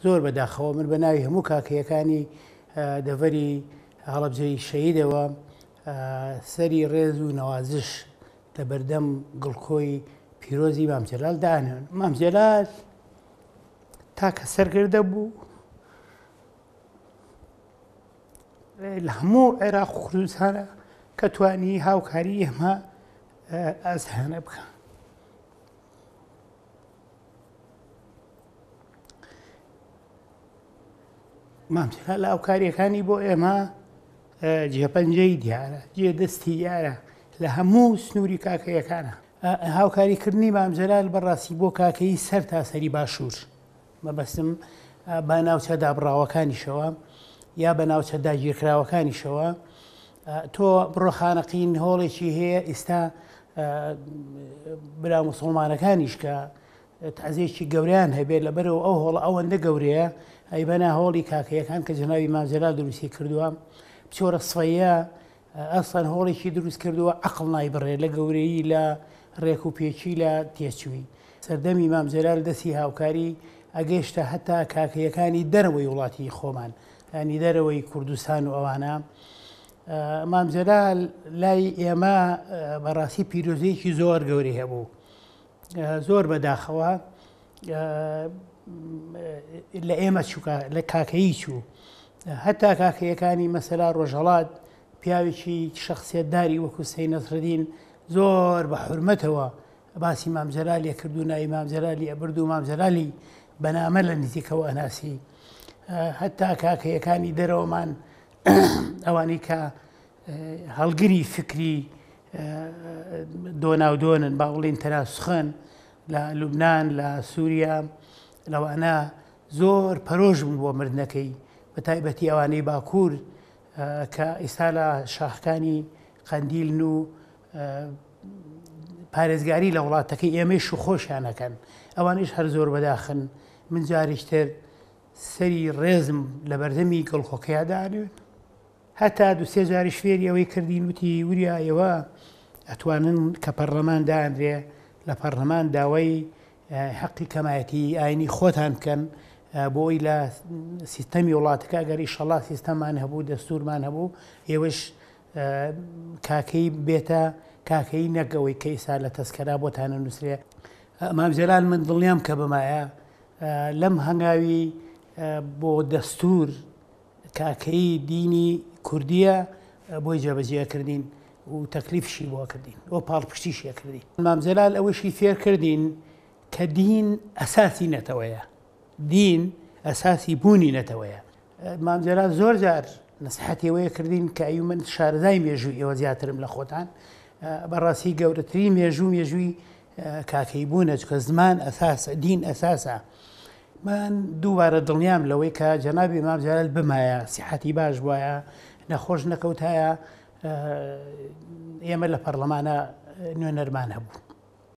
زۆر بەداخەوە من بە ناوی هەموو کاکەیەکانی دەڤەری هەڵەبجەی شەهیدەوە سەری ڕێز و نەوازش لە بەردەم گڵکۆی پیرۆزی مام جەلال دانێن. مام جەلال تاکە سەرکردە بوو لە هەموو عێراق و کوردستانە کە توانی هاوکاری ئێمە ئەستانە بکە. مام جەلال هاوکاریەکانی بۆ ئێمە جێپەنجەی دیارە، جێدەستی دیارە لە هەموو سنووری کاکەیەکانە. هاوکاریکردنی مام جەلال بەڕاستی بۆ کاکەی سەر تا سەری باشوور مەبەستم بە ناوچە دابڕاوەکانیشەوە یا بە ناوچە داگیرکراوەکانیشەوە. تۆ بڕۆ خانەقین هۆڵێکی هەیە ئێستا برا موسڵمانەکانیش کە تازێکی گەوریان هەبێت لەبەرەوە ئەو هۆڵە ئەوەندە گەورەیە ئەیبەنا هۆڵی کاکەیەکان کە جەناوی مام جەلال دروستی کردووە بچۆرە سفەیە ئەسڵەن هۆڵێکی دروست کردووە عەقڵ نایبڕێ لە گەورەیی لە ڕێک و پێچی لە تێچووی. سەردەمی مام جەلال دەستی هاوکاری ئەگەیشتە هەتا کاکەیەکانی دەرەوەی وڵاتی خۆمان، ینی دەرەوەی کوردستان و ئەوانە. مام جەلال لای ئێمە بەڕاستی پیرۆزەیەکی زۆر گەورەی هەبوو، زۆر بەداخەوە لە ئێمە لە کاکەیی چوو. هەتا کاکەیەکانی مەسەلا ڕۆژهەڵات پیاوێکی شەخسیەتداری وەکو سەید نەسرەدین زۆر بە حورمەتەوە باسی مام جەلالی کردو، ناوی مام جەلالی ئەبرد و مام جەلالی بەنامە لە نزیکەوە ئەناسی. هەتا کاکەیەکانی دەرەوەمان ئەوانەی کە هەڵگری فکری دۆناودۆنن با بڵێن تەناسخن لە لوبنان لە سووریا لەوانە زۆر پەرۆژ بوون بۆ مردنەکەی، بە تایبەتی ئەوانەی باکوور کە ئێستا لە شاخەکانی قەندیلن و پارێزگاری لە وڵاتەکەی ئێمەش و خۆشیانەکەن، ئەوانش هەر زۆر بەداخن. من جاریشتر سەری ڕێزم لە بەردەمی گڵخۆکەیادانوێت هەتا دوسێ جاریش فێری ئەوەی کردین وتی وریایەوە ئەتوانن کە پەرلەمان دانرێ لە پەرلەمان داوای حەقی کەمایەتی ئاینی خۆتان بکەن بۆی لە سیستەمی وڵاتەکە ئەگەر ئیشەڵا سیستەممان هەبوو دەستورمان هەبوو ئێوەش کاکەی بێتە کاکەی نەگەوەی کە ئێستا لە تەسکەرا بۆتانە نووسرێ. مام جەلال من دڵنیام کە بمایە لەم هەنگاوی بۆ دەستور کاکەی دینی کوردیە بۆی جێبەجێکردین و تەکلیفشی بۆ کردین ئەو پاڵپشتیشیە کردین. مام جەلال ئەوەشی فێر کردین کە دین ئەساسی نەتەوەیە، دین ئەساسی بوونی نەتەوەیە. مام جەلال زۆر جار نەسیحەتیەوەیە کردین کە ئەی من شارەزای مێژووی ئێوە زیاترم لە خۆتان، بەڕاستی گەورەترین مێژووی کاکەی بوونە چکە زمان ئەساسە، دین ئەساسە. من دووبارە دڵنیام لەوەی کە جەنابی مام جەلال بمایە سیحەتی باش بواە نەخۆش نەکەوتایە ئێمە لە پەرلەمانە نوێنەرمان هەبوو.